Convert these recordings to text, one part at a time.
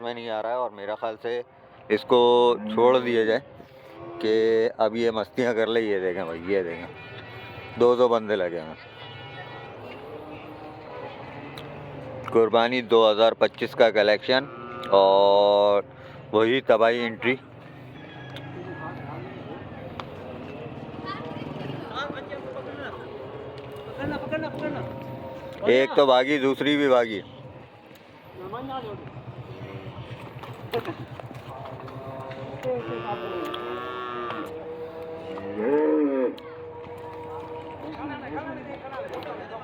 में नहीं आ रहा है और मेरा ख्याल से इसको छोड़ दिया जाए कि अब ये मस्तियाँ कर ले। ये देखें भाई, ये देखें, दो बंदे लगे हैं। कुर्बानी 2025 का कलेक्शन और वही तबाही एंट्री। एक तो भागी, दूसरी भी भागी।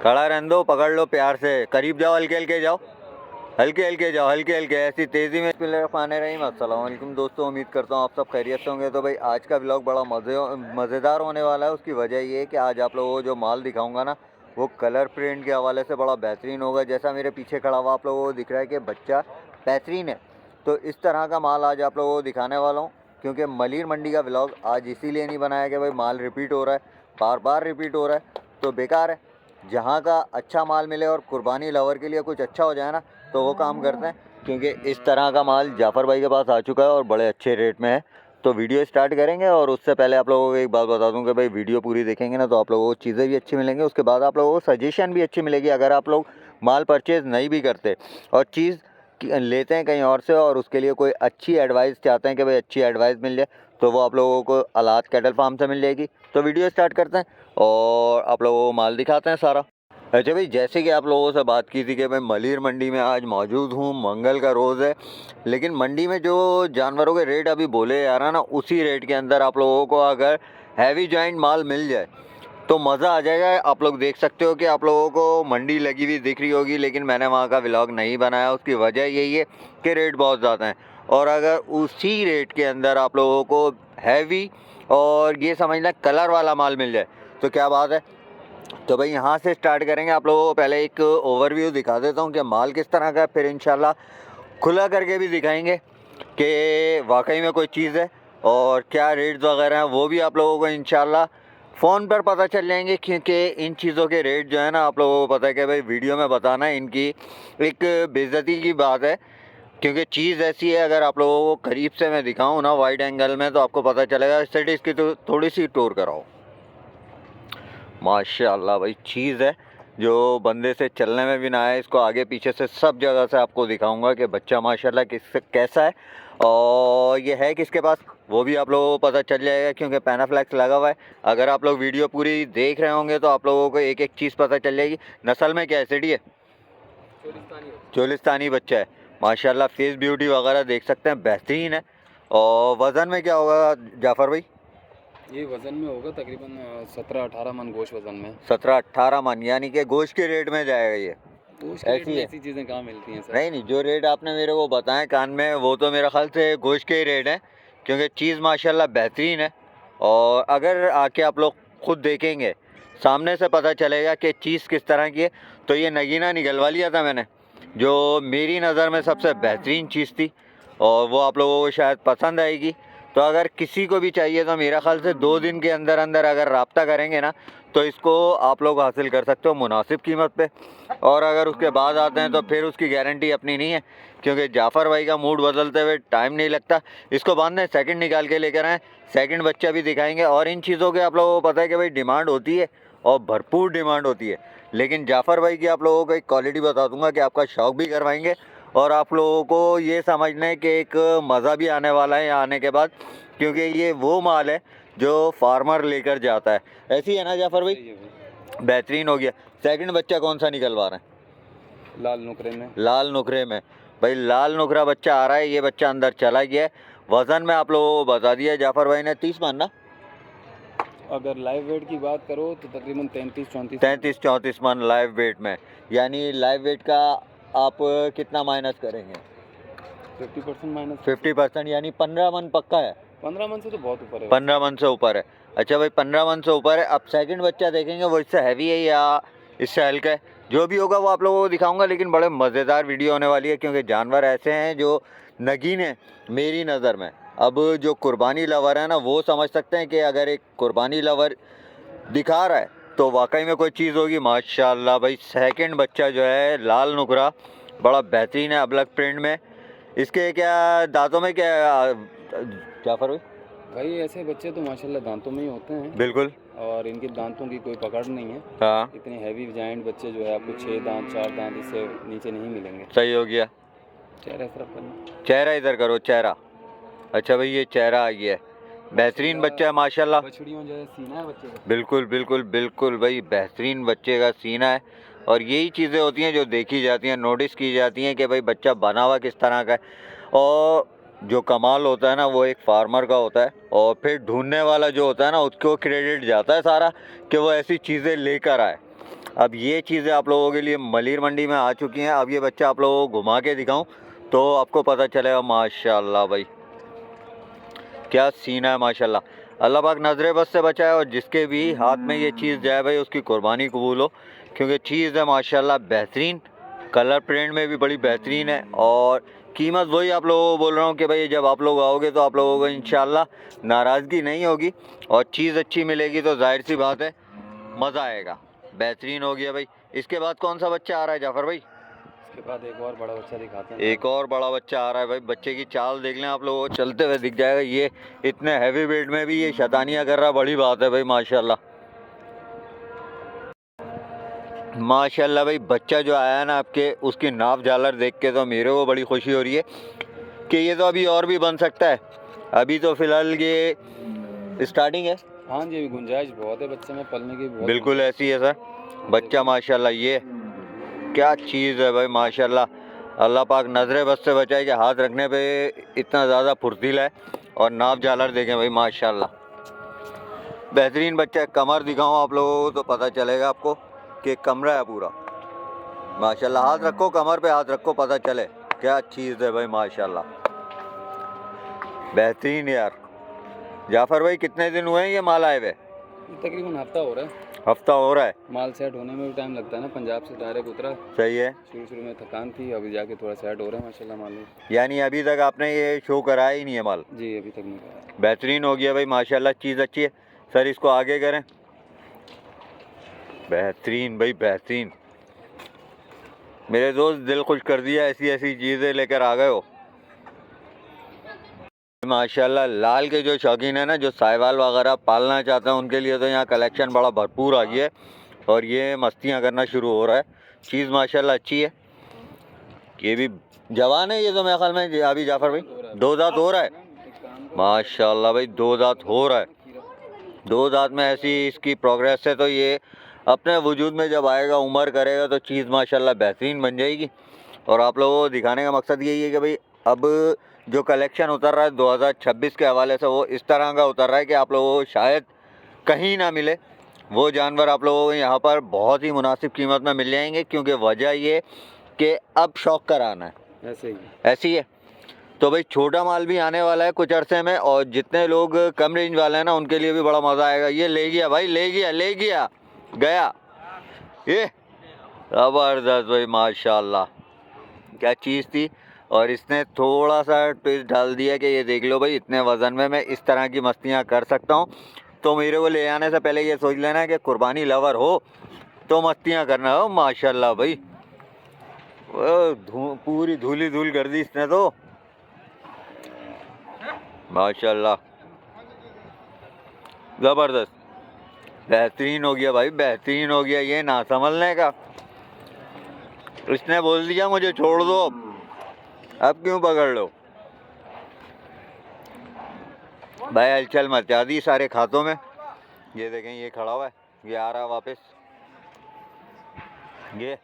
खड़ा रहने दो, पकड़ लो प्यार से, करीब जाओ, हल्के हल्के जाओ, हल्के हल्के जाओ, हल्के हल्के, ऐसी तेज़ी में। बिस्मिल्लाहिर्रहमानिर्रहीम, अस्सलाम वालेकुम दोस्तों, उम्मीद करता हूँ आप सब खैरियत से होंगे। तो भाई आज का व्लॉग बड़ा मज़ेदार होने वाला है। उसकी वजह ये है कि आज आप लोगों को जो माल दिखाऊंगा ना, वो कलर प्रिंट के हवाले से बड़ा बेहतरीन होगा। जैसा मेरे पीछे खड़ा हुआ आप लोगों को दिख रहा है कि बच्चा बेहतरीन है, तो इस तरह का माल आज आप लोगों को दिखाने वाला हूँ। क्योंकि मलिर मंडी का व्लॉग आज इसीलिए नहीं बनाया कि भाई माल रिपीट हो रहा है, बार बार रिपीट हो रहा है तो बेकार है। जहाँ का अच्छा माल मिले और कुर्बानी लवर के लिए कुछ अच्छा हो जाए ना, तो वो काम करते हैं। क्योंकि इस तरह का माल जाफ़र भाई के पास आ चुका है और बड़े अच्छे रेट में है। तो वीडियो स्टार्ट करेंगे और उससे पहले आप लोगों को एक बात बता दूं कि भाई वीडियो पूरी देखेंगे ना तो आप लोगों को चीज़ें भी अच्छी मिलेंगी, उसके बाद आप लोगों को सजेशन भी अच्छी मिलेगी। अगर आप लोग माल परचेज़ नहीं भी करते और चीज़ लेते हैं कहीं और से और उसके लिए कोई अच्छी एडवाइस चाहते हैं कि भाई अच्छी एडवाइस मिल जाए, तो वो आप लोगों को अलाद कैटल फार्म से मिल जाएगी। तो वीडियो स्टार्ट करते हैं और आप लोगों को माल दिखाते हैं सारा। अच्छा भाई, जैसे कि आप लोगों से बात की थी कि मैं मलिर मंडी में आज मौजूद हूँ, मंगल का रोज़ है, लेकिन मंडी में जो जानवरों के रेट अभी बोले जा रहा ना, उसी रेट के अंदर आप लोगों को अगर हैवी जॉइंट माल मिल जाए तो मज़ा आ जाएगा। आप लोग देख सकते हो कि आप लोगों को मंडी लगी हुई दिख रही होगी, लेकिन मैंने वहाँ का व्लॉग नहीं बनाया। उसकी वजह यही है कि रेट बहुत ज़्यादा हैं। और अगर उसी रेट के अंदर आप लोगों को हैवी और ये समझना कलर वाला माल मिल जाए तो क्या बात है। तो भाई यहाँ से स्टार्ट करेंगे। आप लोगों को पहले एक ओवरव्यू दिखा देता हूँ कि माल किस तरह का है, फिर इंशाल्लाह खुला करके भी दिखाएंगे कि वाकई में कोई चीज़ है और क्या रेट्स वगैरह हैं, वो भी आप लोगों को इंशाल्लाह फ़ोन पर पता चल जाएंगे। क्योंकि इन चीज़ों के रेट जो है ना, आप लोगों को पता है कि भाई वीडियो में बताना इनकी एक बेइज्जती की बात है। क्योंकि चीज़ ऐसी है, अगर आप लोगों को करीब से मैं दिखाऊँ ना वाइड एंगल में, तो आपको पता चलेगा। स्टडी इसकी तो थोड़ी सी टूर कराओ। माशाल्लाह भाई, चीज़ है जो बंदे से चलने में भी ना आए। इसको आगे पीछे से सब जगह से आपको दिखाऊंगा कि बच्चा माशाल्लाह किस कैसा है और ये है किसके पास, वो भी आप लोगों को पता चल जाएगा। क्योंकि पैनाफ्लेक्स लगा हुआ है। अगर आप लोग वीडियो पूरी देख रहे होंगे तो आप लोगों को एक एक चीज़ पता चल जाएगी। नस्ल में क्या एसिडी है, चोलिस्तानी बच्चा है माशाल्लाह। फेस ब्यूटी वगैरह देख सकते हैं, बेहतरीन है। और वज़न में क्या होगा जाफ़र भाई? ये वज़न में होगा तकरीबन 17-18 मन गोश्त वज़न में। 17-18 मन, यानी कि गोश्त के रेट में जाएगा ये। गोश्त के रेट में ऐसी चीज़ें कहाँ मिलती हैं सर? नहीं, जो रेट आपने मेरे को बताए कान में, वो तो मेरे ख्याल से गोश्त के ही रेट हैं। क्योंकि चीज़ माशाल्लाह बेहतरीन है। और अगर आके आप लोग खुद देखेंगे, सामने से पता चलेगा कि चीज़ किस तरह की है। तो ये नगीना निकलवा लिया था मैंने, जो मेरी नज़र में सबसे बेहतरीन चीज़ थी और वो आप लोगों को शायद पसंद आएगी। तो अगर किसी को भी चाहिए तो मेरा ख्याल से 2 दिन के अंदर अंदर अगर रब्ता करेंगे ना, तो इसको आप लोग हासिल कर सकते हो मुनासिब कीमत पे। और अगर उसके बाद आते हैं तो फिर उसकी गारंटी अपनी नहीं है। क्योंकि जाफ़र भाई का मूड बदलते हुए टाइम नहीं लगता। इसको बांधने सेकंड निकाल के लेकर आएँ, सेकंड बच्चा भी दिखाएंगे। और इन चीज़ों के आप लोगों को पता है कि भाई डिमांड होती है और भरपूर डिमांड होती है। लेकिन जाफ़र भाई की आप लोगों को एक क्वालिटी बता दूंगा कि आपका शौक़ भी करवाएंगे और आप लोगों को ये समझने कि एक मज़ा भी आने वाला है यहाँ आने के बाद। क्योंकि ये वो माल है जो फार्मर लेकर जाता है। ऐसी है ना जाफ़र भाई? बेहतरीन हो गया। सेकंड बच्चा कौन सा निकलवा रहे हैं? लाल नुकरे में। लाल नुकरे में भाई, लाल नुकरा बच्चा आ रहा है। ये बच्चा अंदर चला गया है। वज़न में आप लोगों को बता दिया जाफ़र भाई ने, 30 मन ना। अगर लाइव वेट की बात करो तो तकरीबन 33-34 मन लाइव वेट में। यानी लाइव वेट का आप कितना माइनस करेंगे? 50% माइनस 50%, यानी 15 मन पक्का है। 15 मन से तो बहुत ऊपर है। 15 मन से ऊपर है। अच्छा भाई, 15 मन से ऊपर है। अब सेकंड बच्चा देखेंगे वो इससे हैवी है या इससे हल्का है, जो भी होगा वो आप लोगों को दिखाऊंगा। लेकिन बड़े मज़ेदार वीडियो होने वाली है क्योंकि जानवर ऐसे हैं जो नगीन है मेरी नज़र में। अब जो कुर्बानी लवर है ना, वो समझ सकते हैं कि अगर एक कुर्बानी लवर दिखा रहा है तो वाकई में कोई चीज़ होगी। माशाल्लाह भाई, सेकंड बच्चा जो है लाल नुकरा बड़ा बेहतरीन है, अबलग प्रिंट में। इसके क्या दांतों में क्या जाफर भाई? भाई ऐसे बच्चे तो माशाल्लाह दांतों में ही होते हैं, बिल्कुल। और इनके दांतों की कोई पकड़ नहीं है। हाँ इतने हैवी जाइंट बच्चे जो है आपको 6 दांत 4 दांत इससे नीचे नहीं मिलेंगे। सही हो गया। चेहरा इस तरफ करना। चेहरा इधर करो, चेहरा। अच्छा भाई, ये चेहरा आ गया है। बेहतरीन बच्चा है माशाल्लाह। बछड़ियों जैसा सीना है बच्चे का। बिल्कुल बिल्कुल बिल्कुल भाई, बेहतरीन बच्चे का सीना है। और यही चीज़ें होती हैं जो देखी जाती हैं, नोटिस की जाती हैं कि भाई बच्चा बना हुआ किस तरह का है। और जो कमाल होता है ना वो एक फार्मर का होता है, और फिर ढूंढने वाला जो होता है ना उसको क्रेडिट जाता है सारा कि वो ऐसी चीज़ें लेकर आए। अब ये चीज़ें आप लोगों के लिए मलिर मंडी में आ चुकी हैं। अब ये बच्चा आप लोगों को घुमा के दिखाऊं तो आपको पता चलेगा माशाल्लाह भाई क्या सीना है माशाल्लाह। अल्लाह पाक नजरे बस से बचाए, और जिसके भी हाथ में ये चीज़ जाए भाई उसकी कुर्बानी कबूल हो, क्योंकि चीज़ है माशाल्लाह बेहतरीन। कलर प्रिंट में भी बड़ी बेहतरीन है, और कीमत वही आप लोगों को बोल रहा हूँ कि भाई जब आप लोग आओगे तो आप लोगों को इंशाल्लाह नाराज़गी नहीं होगी, और चीज़ अच्छी मिलेगी तो जाहिर सी बात है मज़ा आएगा। बेहतरीन हो गया भाई। इसके बाद कौन सा बच्चा आ रहा है जाफ़र भाई? इसके बाद एक और बड़ा बच्चा दिखाते हैं। एक और बड़ा बच्चा आ रहा है भाई। बच्चे की चाल देख लें आप लोगों को, चलते हुए दिख जाएगा। ये इतने हैवी वेट में भी ये शैतानियाँ कर रहा, बड़ी बात है भाई माशाल्लाह। माशाल्लाह भाई बच्चा जो आया है ना आपके, उसकी नाप झालर देख के तो मेरे को बड़ी खुशी हो रही है कि ये तो अभी और भी बन सकता है। अभी तो फिलहाल ये स्टार्टिंग है। हाँ जी, अभी गुंजाइश बहुत है बच्चे में पलने की। बहुत बिल्कुल ऐसी है सर। बच्चा माशाल्लाह ये क्या चीज़ है भाई माशाल्लाह। अल्लाह पाक नजरे बस से बचाए कि हाथ रखने पे इतना ज़्यादा फुर्तीला है। और नाप झालर देखें भाई माशाल्लाह, बेहतरीन बच्चा है। कमर दिखाऊं आप लोगों को तो पता चलेगा आपको कि कमरा है पूरा माशाल्लाह। हाथ रखो कमर पे, हाथ रखो, पता चले क्या चीज़ है भाई माशाल्लाह। बेहतरीन यार। जाफर भाई कितने दिन हुए हैं ये माल आए हुए? तकरीबन हफ्ता हो रहा है। हफ्ता हो रहा है। माल सेट होने में भी टाइम लगता है ना, पंजाब से डायरेक्ट उतरा। सही है। शुरू में थकान थी, अभी जाके थोड़ा सेट हो रहा है माशाल्लाह माल। यानी अभी तक आपने ये शो कराया ही नहीं है माल? जी अभी तक नहीं करा। बेहतरीन हो गया भाई माशाल्लाह, चीज़ अच्छी है सर। इसको आगे करें। बेहतरीन भाई बेहतरीन। मेरे दोस्त दिल खुश कर दिया, ऐसी ऐसी चीज़ें लेकर आ गए हो माशाल्लाह। लाल के जो शौकीन है ना, जो साहिवाल वगैरह पालना चाहते हैं, उनके लिए तो यहाँ कलेक्शन बड़ा भरपूर आ गया है, और ये मस्तियाँ करना शुरू हो रहा है। चीज़ माशाल्लाह अच्छी है। ये भी जवान है, ये तो मेरे ख्याल में अभी जाफर भाई 2 दांत हो रहा है माशाल्लाह भाई। 2 दांत हो रहा है। 2 दांत में ऐसी इसकी प्रोग्रेस है तो ये अपने वजूद में जब आएगा, उम्र करेगा तो चीज़ माशाल्लाह बेहतरीन बन जाएगी। और आप लोगों को दिखाने का मकसद यही है कि भाई अब जो कलेक्शन उतर रहा है 2026 के हवाले से, वो इस तरह का उतर रहा है कि आप लोगों को शायद कहीं ना मिले। वो जानवर आप लोगों को यहाँ पर बहुत ही मुनासिब कीमत में मिल जाएंगे, क्योंकि वजह ये कि अब शौक कराना है। ऐसे ही ऐसी है तो भाई छोटा माल भी आने वाला है कुछ अरसे में, और जितने लोग कम रेंज वाले हैं ना उनके लिए भी बड़ा मज़ा आएगा। ये ले गया भाई, ले गया गया ये ज़बरदस्त भाई माशाल्लाह, क्या चीज़ थी। और इसने थोड़ा सा ट्विस्ट डाल दिया कि ये देख लो भाई इतने वज़न में मैं इस तरह की मस्तियाँ कर सकता हूँ। तो मेरे को ले आने से पहले ये सोच लेना कि कुर्बानी लवर हो तो मस्तियाँ करना हो माशाल्लाह भाई। पूरी धूली धूल कर दी इसने तो माशाल्लाह, ज़बरदस्त। बेहतरीन हो गया भाई, बेहतरीन हो गया। ये ना संभलने का, इसने बोल दिया मुझे छोड़ दो, अब क्यों पकड़ लो भाई। हलचल मचा दी सारे खातों में। ये देखें ये खड़ा हुआ है, ये आ रहा है वापस। ये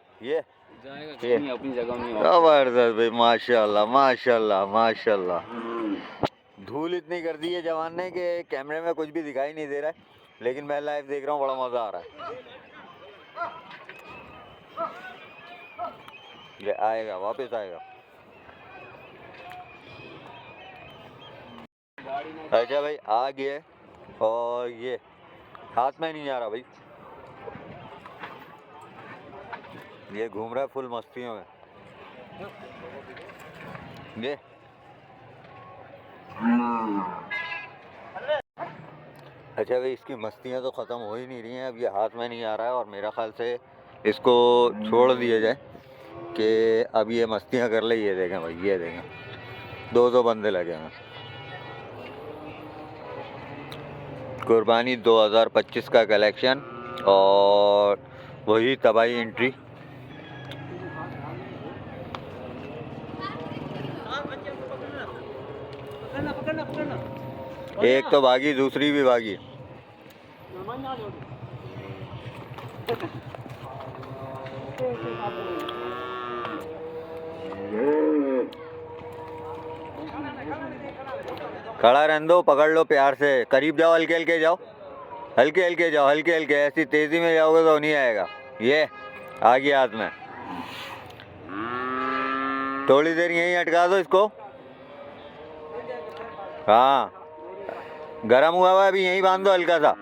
जाएगा कहीं अपनी जगह नहीं होगा। ज़बरदस्त भाई माशाल्लाह माशाल्लाह माशाल्लाह। धूल इतनी कर दी है जवान ने कि कैमरे में कुछ भी दिखाई नहीं दे रहा है, लेकिन मैं लाइव देख रहा हूँ, बड़ा मज़ा आ रहा है। ये आएगा वापस आएगा। अच्छा भाई आ गया, और ये हाथ में नहीं आ रहा भाई, ये घूम रहा है फुल मस्तियों में। ये अच्छा भाई इसकी मस्तियाँ तो ख़त्म हो ही नहीं रही हैं। अब ये हाथ में नहीं आ रहा है, और मेरा ख्याल से इसको छोड़ दिया जाए कि अब ये मस्तियाँ कर ले। ये देखें भाई, ये देखें 200 बंदे लगे हैं। कुर्बानी 2025 का कलेक्शन और वही तबाही एंट्री। एक तो भागी, दूसरी भी भागी। खड़ा रहने दो, पकड़ लो प्यार से, करीब जाओ, हल्के हल्के जाओ, हल्के हल्के जाओ, हल्के हल्के। ऐसी तेजी में जाओगे तो नहीं आएगा। ये आ गया हाथ में। थोड़ी देर यहीं अटका दो इसको। हाँ, गरम हुआ है अभी, यहीं बांध दो हल्का सा।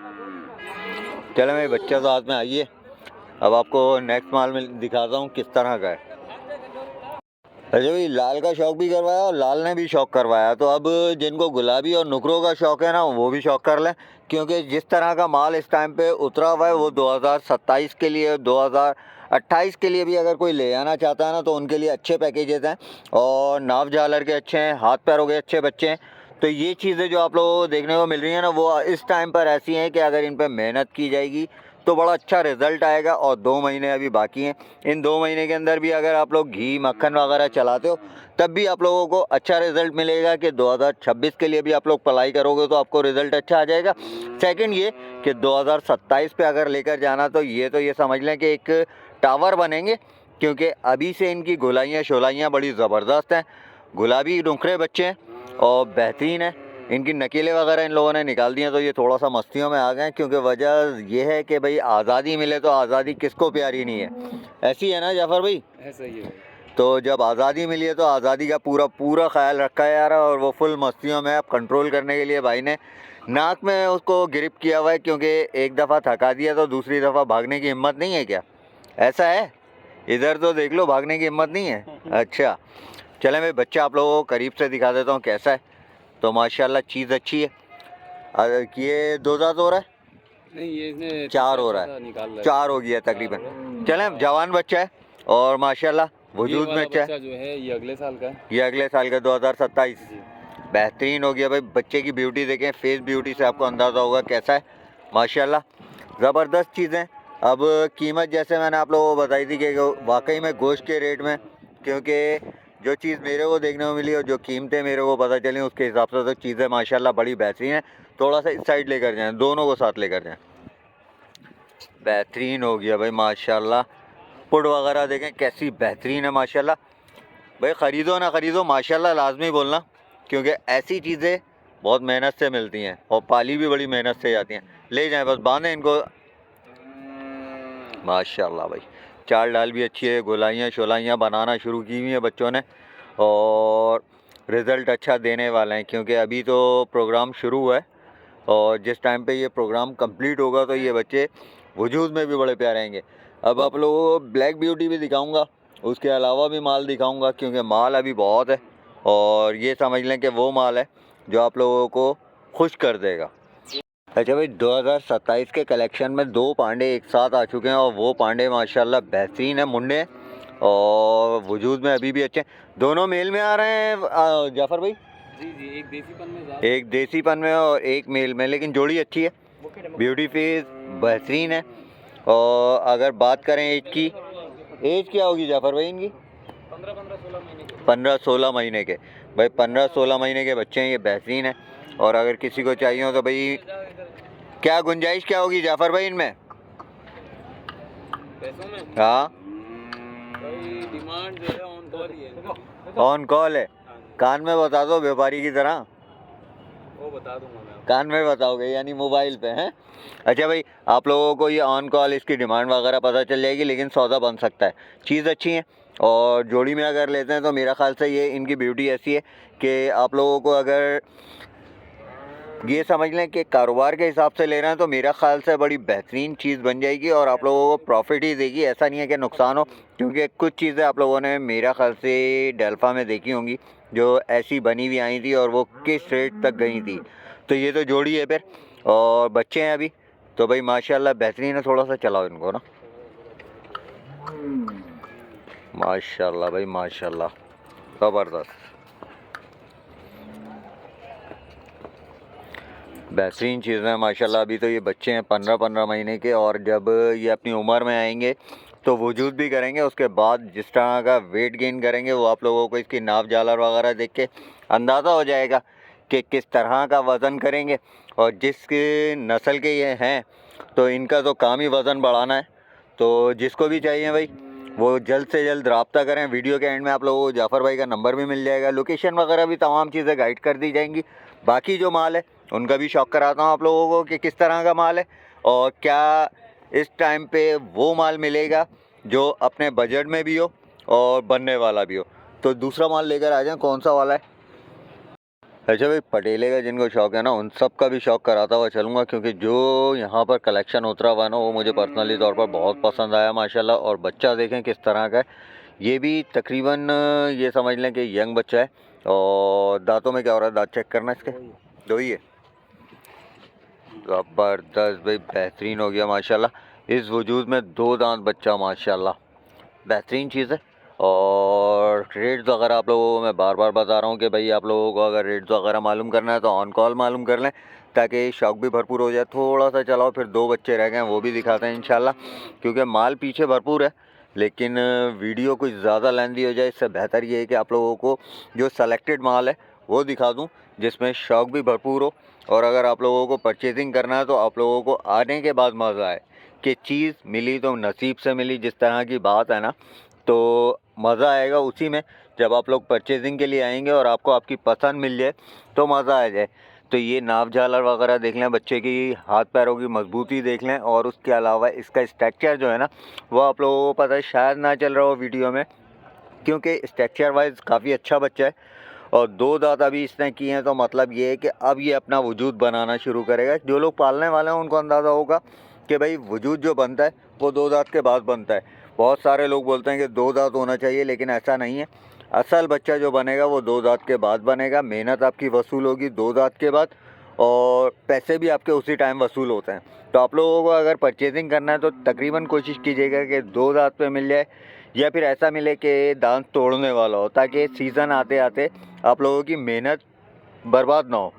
चलो मेरे बच्चा तो हाथ में आइए। अब आपको नेक्स्ट माल में दिखाता हूँ किस तरह का है। अच्छा भाई, लाल का शौक भी करवाया और लाल ने भी शौक करवाया, तो अब जिनको गुलाबी और नुकरों का शौक है ना, वो भी शौक कर लें, क्योंकि जिस तरह का माल इस टाइम पे उतरा हुआ है वो 2027 के लिए, 2028 के लिए भी अगर कोई ले आना चाहता है ना, तो उनके लिए अच्छे पैकेजेस हैं और नाव झालर के अच्छे हैं, हाथ पैरों के अच्छे बच्चे हैं। तो ये चीज़ें जो आप लोगों को देखने को मिल रही हैं ना, वो इस टाइम पर ऐसी हैं कि अगर इन पर मेहनत की जाएगी तो बड़ा अच्छा रिजल्ट आएगा। और 2 महीने अभी बाकी हैं। इन 2 महीने के अंदर भी अगर आप लोग घी मक्खन वगैरह चलाते हो, तब भी आप लोगों को अच्छा रिजल्ट मिलेगा कि 2026 के लिए भी आप लोग पढ़ाई करोगे तो आपको रिजल्ट अच्छा आ जाएगा। सेकंड ये कि 2027 पे अगर लेकर जाना, तो ये समझ लें कि एक टावर बनेंगे, क्योंकि अभी से इनकी गोलाइयाँ शोलाइयाँ बड़ी ज़बरदस्त हैं। गुलाबी नुखरे बच्चे हैं और बेहतरीन है। इनकी नकीले वगैरह इन लोगों ने निकाल दिए, तो ये थोड़ा सा मस्तियों में आ गए, क्योंकि वजह ये है कि भाई आज़ादी मिले तो आज़ादी किसको प्यारी नहीं है। ऐसी है ना जाफ़र भाई? ऐसा ही है भाई। तो जब आज़ादी मिली है तो आज़ादी का पूरा पूरा ख्याल रखा है यार, और वो फुल मस्तियों में। अब कंट्रोल करने के लिए भाई ने नाक में उसको ग्रिप किया हुआ है, क्योंकि एक दफ़ा थका दिया तो दूसरी दफ़ा भागने की हिम्मत नहीं है क्या? ऐसा है? इधर तो देख लो, भागने की हिम्मत नहीं है। अच्छा, चले मैं बच्चा आप लोगों को करीब से दिखा देता हूँ कैसा है। तो माशाल्लाह चीज़ अच्छी है। ये 2 दांत हो रहा है? नहीं, ये इसने 4 हो रहा है, निकाल रहा है। 4 हो गया तकरीबन। चलें, जवान बच्चा है और माशाल्लाह ये वजूद में वाला अच्छा है। बच्चा जो है ये अगले साल का है। ये अगले साल का 2027 जी। बेहतरीन हो गया भाई। बच्चे की ब्यूटी देखें, फेस ब्यूटी से आपको अंदाज़ा होगा कैसा है। माशाल्लाह ज़बरदस्त चीज़ें। अब कीमत जैसे मैंने आप लोगों को बताई थी कि वाकई में गोश्त के रेट में, क्योंकि जो चीज़ मेरे को देखने को मिली और जो कीमतें मेरे को पता चली, उसके हिसाब से तो चीज़ें माशाल्लाह बड़ी बेहतरीन है। थोड़ा सा इस साइड लेकर जाएं, दोनों को साथ लेकर जाएं। बेहतरीन हो गया भाई माशाल्लाह। पुड वगैरह देखें कैसी बेहतरीन है माशाल्लाह। भाई ख़रीदो ना ख़रीदो, माशाल्लाह लाजमी बोलना, क्योंकि ऐसी चीज़ें बहुत मेहनत से मिलती हैं और पाली भी बड़ी मेहनत से जाती हैं। ले जाएं, बस बांधें इनको। माशाल्लाह भाई, चाल डाल भी अच्छी है, गोलाइयाँ शोलाइयाँ बनाना शुरू की हुई हैं बच्चों ने और रिज़ल्ट अच्छा देने वाले हैं, क्योंकि अभी तो प्रोग्राम शुरू हुआ है और जिस टाइम पे ये प्रोग्राम कंप्लीट होगा तो ये बच्चे वजूद में भी बड़े प्यारे आएंगे। अब आप लोगों को ब्लैक ब्यूटी भी दिखाऊंगा, उसके अलावा भी माल दिखाऊंगा, क्योंकि माल अभी बहुत है और ये समझ लें कि वो माल है जो आप लोगों को खुश कर देगा। अच्छा भाई, 2027 के कलेक्शन में 2 पांडे एक साथ आ चुके हैं और वो पांडे माशाल्लाह बेहतरीन है, मुंडे हैं और वजूद में अभी भी अच्छे हैं। दोनों मेल में आ रहे हैं जाफ़र भाई? जी जी, एक देसीपन में एक देसीपन में और एक मेल में, लेकिन जोड़ी अच्छी है, ब्यूटी फेस बेहतरीन है। और अगर बात करें एज की, एज क्या होगी जाफ़र भाई इनकी? 15-16 महीने के। 15-16 महीने के भाई, 15-16 महीने के बच्चे हैं, ये बेहतरीन है। और अगर किसी को चाहिए हो तो भाई क्या गुंजाइश क्या होगी जाफ़र भाई इनमें? पैसों में हाँ, भाई डिमांड जो है ऑन कॉल ही है। ऑन कॉल है। कान में बता दो व्यापारी की तरह, वो बता दूंगा मैं आपको। कान में बताओगे यानी मोबाइल पे हैं? अच्छा भाई, आप लोगों को ये ऑन कॉल इसकी डिमांड वगैरह पता चल जाएगी, लेकिन सौदा बन सकता है। चीज़ अच्छी है और जोड़ी में अगर लेते हैं तो मेरा ख्याल से ये इनकी ब्यूटी ऐसी है कि आप लोगों को अगर ये समझ लें कि कारोबार के हिसाब से ले रहे हैं तो मेरा ख्याल से बड़ी बेहतरीन चीज़ बन जाएगी और आप लोगों को प्रॉफिट ही देगी। ऐसा नहीं है कि नुकसान हो, क्योंकि कुछ चीज़ें आप लोगों ने मेरा ख्याल से डेल्फा में देखी होंगी जो ऐसी बनी हुई आई थी और वो किस रेट तक गई थी। तो ये तो जोड़ी है फिर, और बच्चे हैं अभी, तो भाई माशाल्लाह बेहतरीन है। थोड़ा सा चलाओ इनको ना, माशाल्लाह भाई माशाल्लाह ज़बरदस्त। बेहतरीन चीज़ है माशाल्लाह। अभी तो ये बच्चे हैं 15-15 महीने के, और जब ये अपनी उम्र में आएंगे तो वजूद भी करेंगे, उसके बाद जिस तरह का वेट गेन करेंगे वो आप लोगों को इसकी नाप झालर वगैरह देख के अंदाज़ा हो जाएगा कि किस तरह का वज़न करेंगे। और जिस नस्ल के ये हैं तो इनका तो काम ही वज़न बढ़ाना है। तो जिसको भी चाहिए भाई वो जल्द से जल्द रब्ता करें। वीडियो के एंड में आप लोगों को जाफ़र भाई का नंबर भी मिल जाएगा, लोकेशन वगैरह भी तमाम चीज़ें गाइड कर दी जाएंगी। बाकी जो माल है उनका भी शौक कराता हूँ आप लोगों को कि किस तरह का माल है और क्या इस टाइम पे वो माल मिलेगा जो अपने बजट में भी हो और बनने वाला भी हो। तो दूसरा माल लेकर आ जाएं, कौन सा वाला है? अच्छा भाई, पटेले का जिनको शौक है ना उन सब का भी शौक कराता हुआ चलूँगा, क्योंकि जो यहाँ पर कलेक्शन उतरा हुआ है ना वो मुझे पर्सनली तौर पर बहुत पसंद आया माशाल्लाह। और बच्चा देखें किस तरह का है, ये भी तकरीबन ये समझ लें कि यंग बच्चा है। और दांतों में क्या हो रहा है, दांत चेक करना इसके, दो ही है। ज़बरदस्त भाई, बेहतरीन हो गया माशाल्लाह। इस वजूद में 2 दांत बच्चा माशाल्लाह, बेहतरीन चीज़ है। और रेट्स वगैरह आप लोगों को मैं बार बार बता रहा हूँ कि भाई आप लोगों को अगर रेट्स वगैरह मालूम करना है तो ऑन कॉल मालूम कर लें, ताकि शौक भी भरपूर हो जाए। थोड़ा सा चलाओ, फिर 2 बच्चे रह गए वो भी दिखाते हैं इंशाल्लाह, क्योंकि माल पीछे भरपूर है। लेकिन वीडियो कुछ ज़्यादा लेंदी हो जाए, इससे बेहतर ये है कि आप लोगों को जो सेलेक्टेड माल है वो दिखा दूँ जिसमें शौक भी भरपूर हो। और अगर आप लोगों को परचेजिंग करना है तो आप लोगों को आने के बाद मज़ा आए कि चीज़ मिली तो नसीब से मिली, जिस तरह की बात है ना, तो मज़ा आएगा उसी में जब आप लोग परचेजिंग के लिए आएंगे और आपको आपकी पसंद मिल जाए तो मज़ा आ जाए। तो ये नाप झालर वगैरह देख लें, बच्चे की हाथ पैरों की मजबूती देख लें, और उसके अलावा इसका स्ट्रक्चर जो है ना वो आप लोगों को पता है, शायद ना चल रहा हो वीडियो में, क्योंकि स्ट्रक्चर वाइज काफ़ी अच्छा बच्चा है। और 2 दांत अभी इसने किए हैं, तो मतलब ये है कि अब ये अपना वजूद बनाना शुरू करेगा। जो लोग पालने वाले हैं उनको अंदाज़ा होगा कि भाई वजूद जो बनता है वो 2 दांत के बाद बनता है। बहुत सारे लोग बोलते हैं कि 2 दांत होना चाहिए, लेकिन ऐसा नहीं है। असल बच्चा जो बनेगा वो 2 दांत के बाद बनेगा। मेहनत आपकी वसूल होगी 2 दांत के बाद, और पैसे भी आपके उसी टाइम वसूल होते हैं। तो आप लोगों को अगर परचेजिंग करना है तो तकरीबन कोशिश कीजिएगा कि 2 दांत पे मिल जाए, या फिर ऐसा मिले कि दांत तोड़ने वाला हो, ताकि सीज़न आते आते आप लोगों की मेहनत बर्बाद ना हो।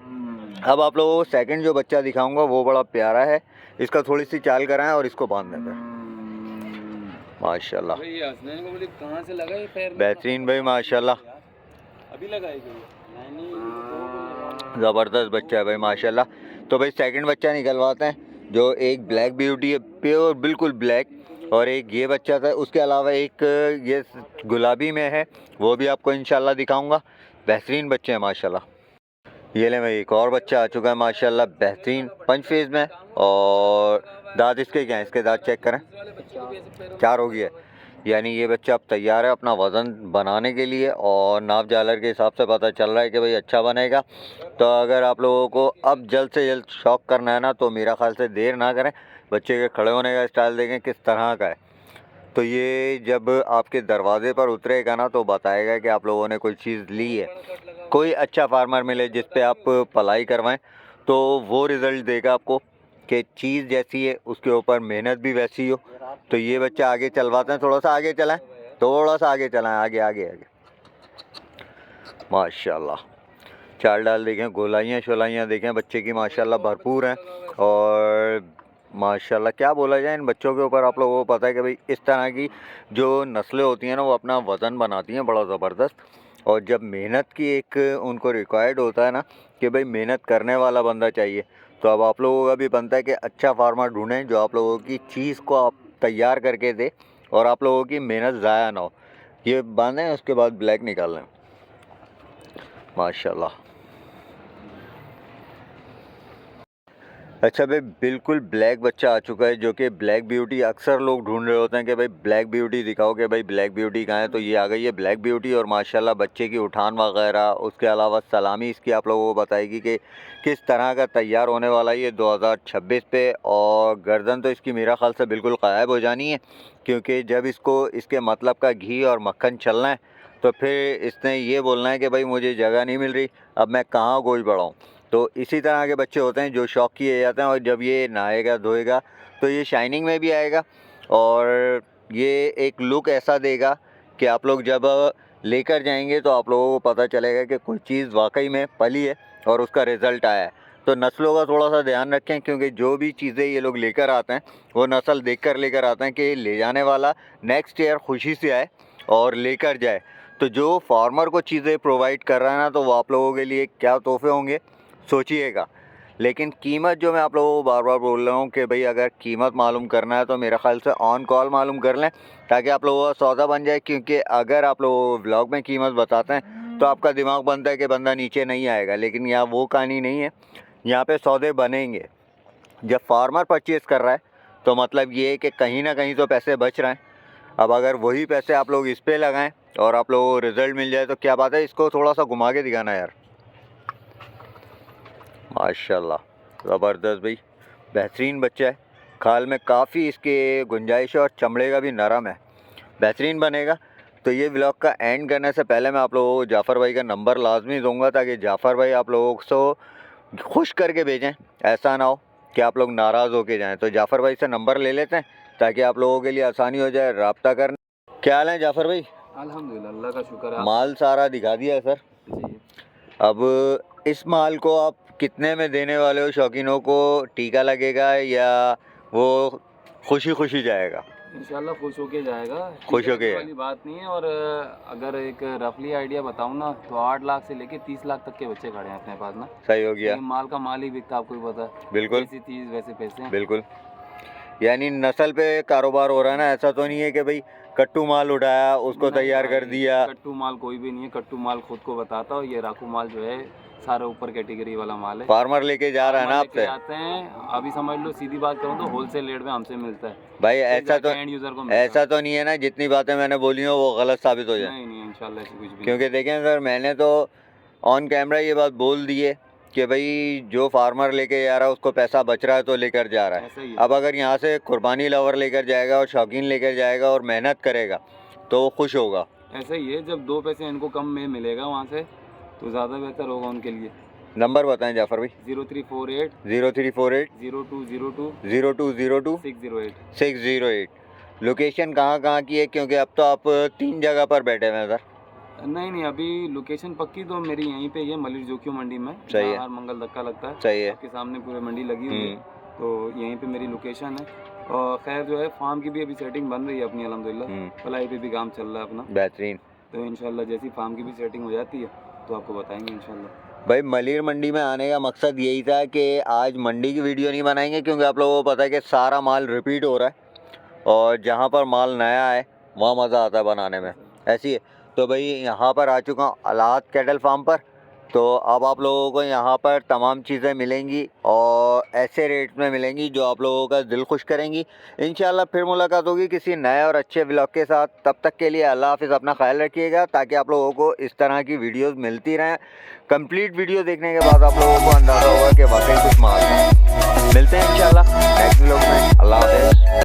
अब आप लोगों को सेकंड जो बच्चा दिखाऊंगा वो बड़ा प्यारा है, इसका थोड़ी सी चाल कराएं और इसको बांध देते हैं। माशाल्लाह भाई ये हंसने को बोले कहाँ से लगा ये पैर में? बेहतरीन भाई माशाल्लाह, अभी लगाएगी नहीं। ज़बरदस्त बच्चा है भाई माशाल्लाह। तो भाई सेकंड बच्चा निकलवाते हैं, जो एक ब्लैक ब्यूटी है, प्योर बिल्कुल ब्लैक, और एक ये बच्चा था। उसके अलावा एक ये गुलाबी में है, वो भी आपको इंशाल्लाह दिखाऊंगा। बेहतरीन बच्चे हैं माशाल्लाह। ये ले भाई, एक और बच्चा आ चुका है माशाल्लाह, बेहतरीन पंच फेज में। और दांत इसके क्या हैं, इसके दांत चेक करें, 4 हो गया है। यानी ये बच्चा अब तैयार है अपना वज़न बनाने के लिए, और नाप झालर के हिसाब से पता चल रहा है कि भाई अच्छा बनेगा। तो अगर आप लोगों को अब जल्द से जल्द शौक करना है ना, तो मेरा ख्याल से देर ना करें। बच्चे के खड़े होने का स्टाइल देखें किस तरह का है। तो ये जब आपके दरवाजे पर उतरेगा ना तो बताएगा कि आप लोगों ने कोई चीज़ ली है। कोई अच्छा फार्मर मिले जिस पे आप पलाई करवाएं तो वो रिज़ल्ट देगा आपको कि चीज़ जैसी है उसके ऊपर मेहनत भी वैसी हो। तो ये बच्चा आगे चलवाते हैं, थोड़ा सा आगे चलाएं, थोड़ा सा आगे चलाएं, आगे आगे आगे। माशाल्लाह, चाल डाल देखें, गोलाइयाँ शोलाइयाँ देखें बच्चे की माशाल्लाह भरपूर हैं। और माशाल्लाह क्या बोला जाए इन बच्चों के ऊपर, आप लोगों को पता है कि भाई इस तरह की जो नस्लें होती हैं ना वो अपना वज़न बनाती हैं बड़ा ज़बरदस्त। और जब मेहनत की एक उनको रिक्वायर्ड होता है ना कि भाई मेहनत करने वाला बंदा चाहिए, तो अब आप लोगों का भी बनता है कि अच्छा फार्मर ढूंढें जो आप लोगों की चीज़ को आप तैयार करके दे और आप लोगों की मेहनत ज़ाया ना हो। ये बांधें, उसके बाद ब्लैक निकाल लें। माशाल्लाह। अच्छा भाई, बिल्कुल ब्लैक बच्चा आ चुका है, जो कि ब्लैक ब्यूटी अक्सर लोग ढूंढ रहे होते हैं कि भाई ब्लैक ब्यूटी दिखाओ, कि भाई ब्लैक ब्यूटी कहाँ है। तो ये आ गई है ब्लैक ब्यूटी, और माशाल्लाह बच्चे की उठान वगैरह, उसके अलावा सलामी इसकी आप लोगों को बताएगी कि किस तरह का तैयार होने वाला है ये 2026 पे। और गर्दन तो इसकी मेरा ख्याल से बिल्कुल गायब हो जानी है, क्योंकि जब इसको इसके मतलब का घी और मक्खन चलना है तो फिर इसने ये बोलना है कि भाई मुझे जगह नहीं मिल रही, अब मैं कहाँ गोश बढ़ाऊँ। तो इसी तरह के बच्चे होते हैं जो शौक किए जाते हैं, और जब ये नहाएगा धोएगा तो ये शाइनिंग में भी आएगा, और ये एक लुक ऐसा देगा कि आप लोग जब लेकर जाएंगे तो आप लोगों को पता चलेगा कि कोई चीज़ वाकई में पली है और उसका रिज़ल्ट आया है। तो नस्लों का थोड़ा सा ध्यान रखें, क्योंकि जो भी चीज़ें ये लोग लेकर आते हैं वो नस्ल देख कर लेकर आते हैं कि ले जाने वाला नेक्स्ट ईयर खुशी से आए और लेकर जाए। तो जो फार्मर को चीज़ें प्रोवाइड कर रहा है ना, तो वो आप लोगों के लिए क्या तोहफे होंगे सोचिएगा। लेकिन कीमत जो मैं आप लोगों को बार बार बोल रहा हूँ कि भाई अगर कीमत मालूम करना है तो मेरा ख्याल से ऑन कॉल मालूम कर लें, ताकि आप लोगों का सौदा बन जाए। क्योंकि अगर आप लोग व्लॉग में कीमत बताते हैं तो आपका दिमाग बनता है कि बंदा नीचे नहीं आएगा, लेकिन यहाँ वो कहानी नहीं है। यहाँ पे सौदे बनेंगे। जब फार्मर परचेज़ कर रहा है तो मतलब ये है कि कहीं ना कहीं तो पैसे बच रहे हैं। अब अगर वही पैसे आप लोग इस पे लगाएं और आप लोगों को रिज़ल्ट मिल जाए तो क्या बात है। इसको थोड़ा सा घुमा के दिखाना यार। माशाल्लाह, ज़बरदस्त भाई, बेहतरीन बच्चा है। खाल में काफ़ी इसके गुंजाइश है और चमड़े का भी नरम है, बेहतरीन बनेगा। तो ये व्लॉग का एंड करने से पहले मैं आप लोगों को जाफ़र भाई का नंबर लाजमी दूंगा, ताकि जाफ़र भाई आप लोगों को खुश करके भेजें, ऐसा ना हो कि आप लोग नाराज़ होके जाएं। तो जाफ़र भाई से नंबर ले लेते हैं ताकि आप लोगों के लिए आसानी हो जाए रब्ता करने। क्या हाल है जाफ़र भाई? अल्हम्दुलिल्लाह, अल्लाह का शुक्र है। माल सारा दिखा दिया है सर। जी, अब इस माल को आप कितने में देने वाले हो? शौकीनों को टीका लगेगा या वो खुशी खुशी जाएगा? इंशाल्लाह खुश होके जाएगा। खुश टीका होके लगने वाली बात नहीं है। और अगर एक रफली आइडिया बताऊं ना, तो 8 लाख से लेके 30 लाख तक के बच्चे खड़े हैं अपने पास ना। सही हो गया। ये माल का माल ही बिकता, आपको भी पता है। बिल्कुल जैसी चीज़ वैसे पैसे हैं। बिल्कुल। यानी नस्ल पे कारोबार हो रहा है ना, ऐसा तो नहीं है कि भाई कट्टू माल उठाया उसको नहीं तैयार कर भाई, दिया। कट्टू माल कोई भी नहीं है। कट्टू माल खुद को बताता हूँ। ये राखू माल जो है सारा ऊपर कैटेगरी वाला माल है। फार्मर लेके जा रहा है ना फार्मर लेके आपसे। आते हैं। अभी समझ लो, सीधी बात करूँ तो होलसेल रेट में हमसे मिलता है। भाई फिर ऐसा तो जाके एंड यूजर को मिलता है। ऐसा तो नहीं है ना जितनी बातें मैंने बोली हो वो गलत साबित हो जाए। नहीं नहीं, इंशाल्लाह ऐसी कुछ भी नहीं। क्योंकि देखें सर, मैंने तो ऑन कैमरा ये बात बोल दी है कि भाई जो फार्मर लेके जा रहा है उसको पैसा बच रहा है तो लेकर जा रहा है। ऐसा ही है। अब अगर यहाँ से कुर्बानी लवर लेकर जाएगा और शौकीन लेकर जाएगा और मेहनत करेगा तो वो खुश होगा। ऐसा ही है। जब 2 पैसे इनको कम में मिलेगा वहाँ से, तो ज़्यादा बेहतर होगा उनके लिए। नंबर बताएं जाफ़र भाई। 0348 0348 0202 0202 608। 608। लोकेशन कहाँ की है? क्योंकि अब तो आप 3 जगह पर बैठे हुए हैं सर। नहीं नहीं, अभी लोकेशन पक्की तो मेरी यहीं पे ही है, मलिर जोकियो मंडी में। सही है। हर मंगल धक्का लगता है। सही है। आपके सामने पूरे मंडी लगी हुई है, तो यहीं पे मेरी लोकेशन है। और खैर जो है, फार्म की भी अभी सेटिंग बन रही है अपनी अल्हम्दुलिल्लाह। पलाई पे भी काम चल रहा है अपना। बेहतरीन। तो इंशाल्लाह जैसी फार्म की भी सेटिंग हो जाती है तो आपको बताएंगे इंशाल्लाह। भाई मलिर मंडी में आने का मकसद यही था कि आज मंडी की वीडियो नहीं बनाएंगे, क्योंकि आप लोगों को पता है कि सारा माल रिपीट हो रहा है और जहाँ पर माल नया है वहाँ मज़ा आता है बनाने में। ऐसी है। तो भाई यहाँ पर आ चुका हूँ अलाद कैटल फार्म पर। तो अब आप लोगों को यहाँ पर तमाम चीज़ें मिलेंगी और ऐसे रेट में मिलेंगी जो आप लोगों का दिल खुश करेंगी। इंशाल्लाह फिर मुलाकात होगी किसी नए और अच्छे व्लॉग के साथ। तब तक के लिए अल्लाह हाफ़िज़, अपना ख्याल रखिएगा, ताकि आप लोगों को इस तरह की वीडियोस मिलती रहें। कंप्लीट वीडियो देखने के बाद आप लोगों को अंदाज़ा होगा कि वाकई कुछ माल था। मिलते हैं इंशाल्लाह नेक्स्ट व्लॉग में। अल्लाह हाफ़िज़।